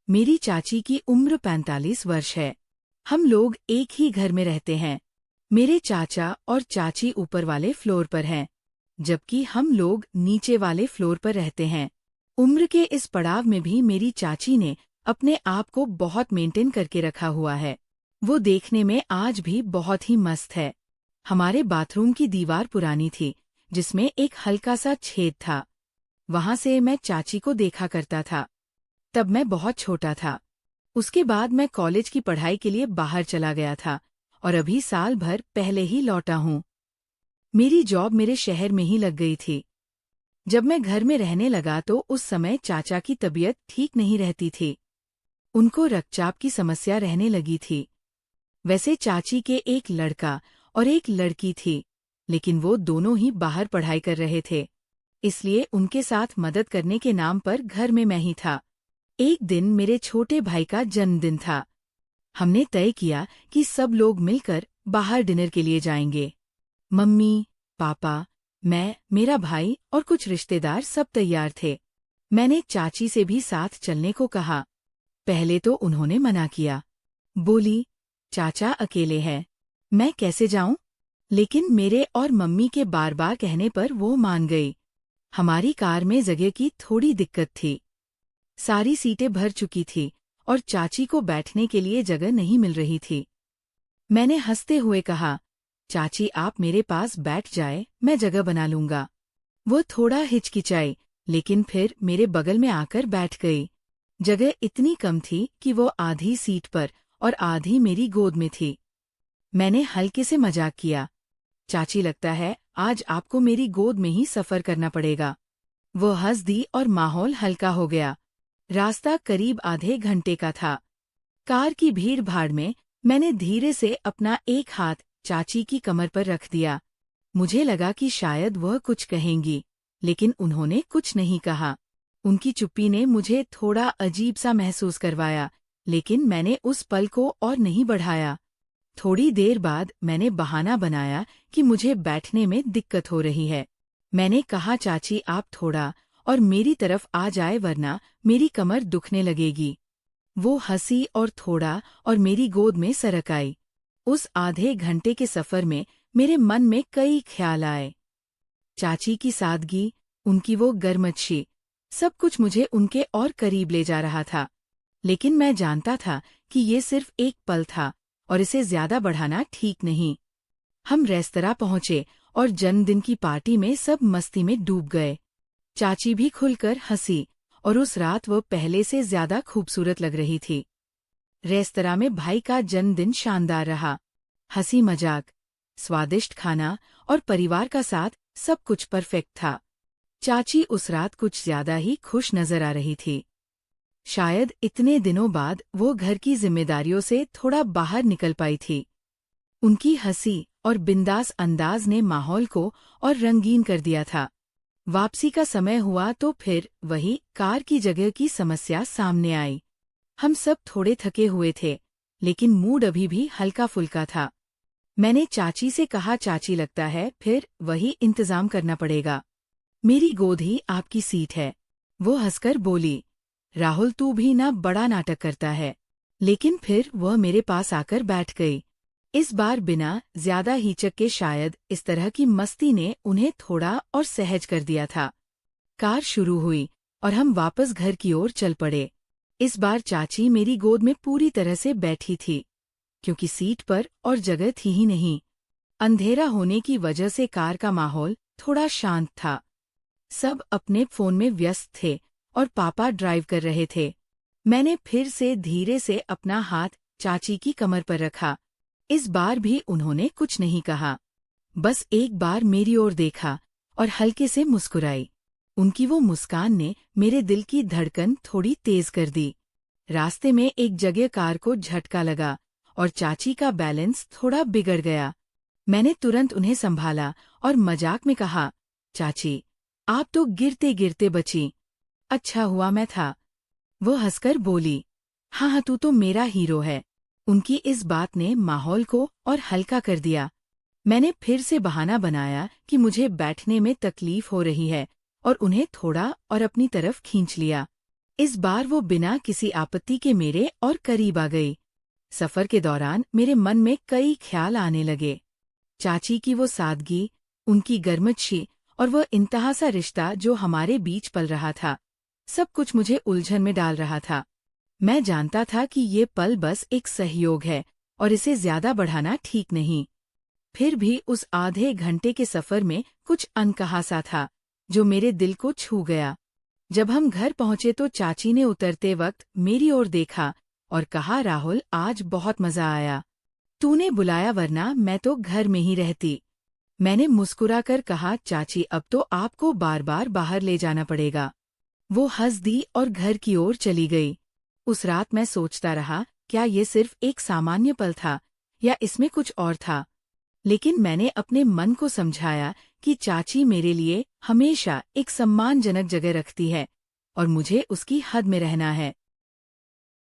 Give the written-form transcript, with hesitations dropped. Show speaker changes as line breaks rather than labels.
मेरी चाची की उम्र 45 वर्ष है। हम लोग एक ही घर में रहते हैं। मेरे चाचा और चाची ऊपर वाले फ्लोर पर हैं, जबकि हम लोग नीचे वाले फ्लोर पर रहते हैं। उम्र के इस पड़ाव में भी मेरी चाची ने अपने आप को बहुत मेंटेन करके रखा हुआ है। वो देखने में आज भी बहुत ही मस्त है। हमारे बाथरूम की दीवार पुरानी थी, जिसमें एक हल्का सा छेद था। वहां से मैं चाची को देखा करता था। तब मैं बहुत छोटा था। उसके बाद मैं कॉलेज की पढ़ाई के लिए बाहर चला गया था और अभी साल भर पहले ही लौटा हूँ। मेरी जॉब मेरे शहर में ही लग गई थी। जब मैं घर में रहने लगा तो उस समय चाचा की तबीयत ठीक नहीं रहती थी। उनको रक्तचाप की समस्या रहने लगी थी। वैसे चाची के एक लड़का और एक लड़की थी, लेकिन वो दोनों ही बाहर पढ़ाई कर रहे थे, इसलिए उनके साथ मदद करने के नाम पर घर में मैं ही था। एक दिन मेरे छोटे भाई का जन्मदिन था। हमने तय किया कि सब लोग मिलकर बाहर डिनर के लिए जाएंगे। मम्मी, पापा, मैं, मेरा भाई और कुछ रिश्तेदार सब तैयार थे। मैंने चाची से भी साथ चलने को कहा। पहले तो उन्होंने मना किया। बोली, चाचा अकेले हैं, मैं कैसे जाऊं? लेकिन मेरे और मम्मी के बार बार कहने पर वो मान गई। हमारी कार में जगह की थोड़ी दिक्कत थी। सारी सीटें भर चुकी थी और चाची को बैठने के लिए जगह नहीं मिल रही थी। मैंने हंसते हुए कहा, चाची आप मेरे पास बैठ जाए, मैं जगह बना लूंगा। वो थोड़ा हिचकिचाई, लेकिन फिर मेरे बगल में आकर बैठ गई। जगह इतनी कम थी कि वो आधी सीट पर और आधी मेरी गोद में थी। मैंने हल्के से मजाक किया, चाची लगता है आज आपको मेरी गोद में ही सफर करना पड़ेगा। वो हंस दी और माहौल हल्का हो गया। रास्ता करीब आधे घंटे का था। कार की भीड़ भाड़ में मैंने धीरे से अपना एक हाथ चाची की कमर पर रख दिया। मुझे लगा कि शायद वह कुछ कहेंगी, लेकिन उन्होंने कुछ नहीं कहा। उनकी चुप्पी ने मुझे थोड़ा अजीब सा महसूस करवाया, लेकिन मैंने उस पल को और नहीं बढ़ाया। थोड़ी देर बाद मैंने बहाना बनाया कि मुझे बैठने में दिक्कत हो रही है। मैंने कहा, चाची आप थोड़ा और मेरी तरफ आ जाए वरना मेरी कमर दुखने लगेगी। वो हंसी और थोड़ा और मेरी गोद में सरक आई। उस आधे घंटे के सफर में मेरे मन में कई ख्याल आए। चाची की सादगी, उनकी वो गर्मजशी, सब कुछ मुझे उनके और करीब ले जा रहा था। लेकिन मैं जानता था कि ये सिर्फ एक पल था और इसे ज्यादा बढ़ाना ठीक नहीं। हम रेस्तरां पहुंचे और जन्मदिन की पार्टी में सब मस्ती में डूब गए। चाची भी खुलकर हंसी और उस रात वो पहले से ज्यादा खूबसूरत लग रही थी। रेस्तरां में भाई का जन्मदिन शानदार रहा। हंसी मजाक, स्वादिष्ट खाना और परिवार का साथ, सब कुछ परफेक्ट था। चाची उस रात कुछ ज्यादा ही खुश नजर आ रही थी। शायद इतने दिनों बाद वो घर की जिम्मेदारियों से थोड़ा बाहर निकल पाई थी। उनकी हंसी और बिंदास अंदाज ने माहौल को और रंगीन कर दिया था। वापसी का समय हुआ तो फिर वही कार की जगह की समस्या सामने आई। हम सब थोड़े थके हुए थे, लेकिन मूड अभी भी हल्का फुल्का था। मैंने चाची से कहा, चाची लगता है फिर वही इंतजाम करना पड़ेगा। मेरी गोद ही आपकी सीट है। वो हंसकर बोली, राहुल तू भी ना बड़ा नाटक करता है। लेकिन फिर वह मेरे पास आकर बैठ गई। इस बार बिना ज्यादा हिचक के, शायद इस तरह की मस्ती ने उन्हें थोड़ा और सहज कर दिया था। कार शुरू हुई और हम वापस घर की ओर चल पड़े। इस बार चाची मेरी गोद में पूरी तरह से बैठी थी, क्योंकि सीट पर और जगह थी ही नहीं। अंधेरा होने की वजह से कार का माहौल थोड़ा शांत था। सब अपने फोन में व्यस्त थे और पापा ड्राइव कर रहे थे। मैंने फिर से धीरे से अपना हाथ चाची की कमर पर रखा। इस बार भी उन्होंने कुछ नहीं कहा, बस एक बार मेरी ओर देखा और हल्के से मुस्कुराई। उनकी वो मुस्कान ने मेरे दिल की धड़कन थोड़ी तेज कर दी। रास्ते में एक जगह कार को झटका लगा और चाची का बैलेंस थोड़ा बिगड़ गया। मैंने तुरंत उन्हें संभाला और मजाक में कहा, चाची आप तो गिरते गिरते बची, अच्छा हुआ मैं था। वो हंसकर बोली, हाँ हाँ तू तो मेरा हीरो है। उनकी इस बात ने माहौल को और हल्का कर दिया। मैंने फिर से बहाना बनाया कि मुझे बैठने में तकलीफ हो रही है और उन्हें थोड़ा और अपनी तरफ खींच लिया। इस बार वो बिना किसी आपत्ति के मेरे और करीब आ गई। सफर के दौरान मेरे मन में कई ख्याल आने लगे। चाची की वो सादगी, उनकी गर्मजशी और वह इंतहा सा रिश्ता जो हमारे बीच पल रहा था, सब कुछ मुझे उलझन में डाल रहा था। मैं जानता था कि ये पल बस एक सहयोग है और इसे ज्यादा बढ़ाना ठीक नहीं। फिर भी उस आधे घंटे के सफर में कुछ अनकहा सा था, जो मेरे दिल को छू गया। जब हम घर पहुंचे तो चाची ने उतरते वक्त मेरी ओर देखा और कहा, राहुल, आज बहुत मजा आया। तूने बुलाया वरना मैं तो घर में ही रहती। मैंने मुस्कुराकर कहा, चाची अब तो आपको बार बार बाहर ले जाना पड़ेगा। वो हंस दी और घर की ओर चली गई। उस रात मैं सोचता रहा, क्या ये सिर्फ एक सामान्य पल था या इसमें कुछ और था। लेकिन मैंने अपने मन को समझाया कि चाची मेरे लिए हमेशा एक सम्मानजनक जगह रखती है और मुझे उसकी हद में रहना है।